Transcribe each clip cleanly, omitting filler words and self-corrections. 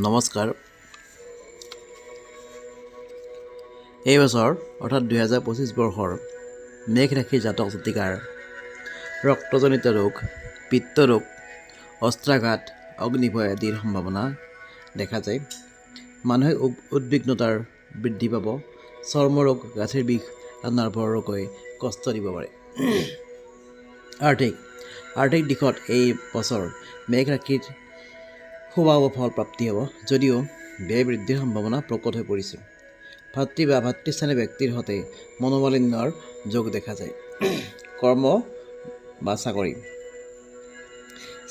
নমস্কাৰ। এই বছৰ অৰ্থাৎ 2025 বৰ্ষৰ মেঘ ৰাশিৰ জাতক জাতিকাৰ ৰক্তজনিত ৰোগ, পিত্ত ৰোগ, অস্ত্ৰাঘাত, অগ্নিভয় আদিৰ সম্ভাৱনা দেখা যায়। মানসিক উদ্বিগ্নতাৰ বৃদ্ধি পাব। চৰ্মৰোগ, গাঁঠিৰ বিষ আৰু নাৰ্ভৰ ৰোগে কষ্ট দিব পাৰে। আৰ্থিক দিশত এই বছৰ মেঘ ৰাশিৰ শুভাশুভ ফল প্ৰাপ্তি হ'ব, যদিও ব্যয় বৃদ্ধিৰ সম্ভাৱনা প্ৰকট হৈ পৰিছে। ভাতৃ বা ভাতৃস্থানীয় ব্যক্তিৰ সৈতে মনোমালিন্যৰ যোগ দেখা যায়। কৰ্ম বা চাকৰি,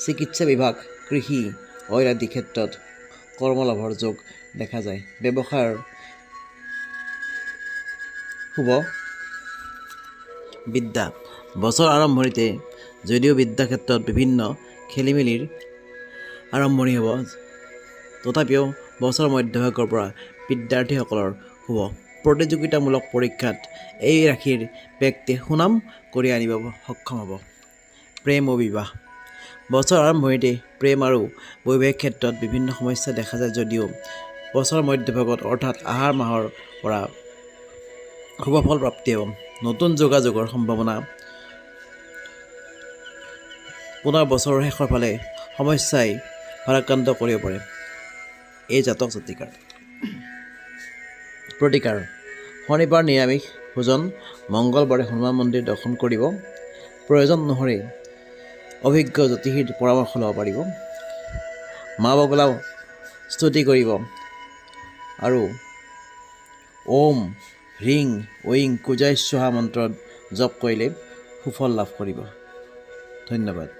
চিকিৎসা বিভাগ, কৃষি, অইল আদি ক্ষেত্ৰত কৰ্মলাভৰ যোগ দেখা যায়। ব্যৱসায়ৰ শুভ। বিদ্যা, বছৰ আৰম্ভণিতে যদিও বিদ্যা ক্ষেত্ৰত বিভিন্ন খেলিমেলিৰ আৰম্ভণি হ'ব, তথাপিও বছৰৰ মধ্যভাগৰ পৰা বিদ্যাৰ্থীসকলৰ শুভ। প্ৰতিযোগিতামূলক পৰীক্ষাত এই ৰাশিৰ ব্যক্তিয়ে সুনাম কঢ়িয়াই আনিব সক্ষম হ'ব। প্ৰেম ও বিবাহ, বছৰ আৰম্ভণিতে প্ৰেম আৰু বৈবাহিক ক্ষেত্ৰত বিভিন্ন সমস্যা দেখা যায়, যদিও বছৰৰ মধ্যভাগত অৰ্থাৎ আহাৰ মাহৰ পৰা শুভ ফল প্ৰাপ্তি হ'ব। নতুন যোগাযোগৰ সম্ভাৱনা। পুনৰ বছৰৰ শেষৰ ফালে সমস্যাই ভাৰাক্ৰান্ত কৰিব পাৰে এই জাতক জাতিকাৰ। প্ৰতিকাৰ, শনিবাৰ নিৰামিষ ভোজন, মংগলবাৰে হনুমান মন্দিৰ দৰ্শন কৰিব। প্ৰয়োজন অনুসৰি অভিজ্ঞ জ্যোতিষীৰ পৰামৰ্শ ল'ব পাৰিব। মা বগলা স্তুতি কৰিব আৰু ওম হ্ৰীং ঐং কুজাই স্বাহা মন্ত্ৰ জপ কৰিলে সুফল লাভ কৰিব। ধন্যবাদ।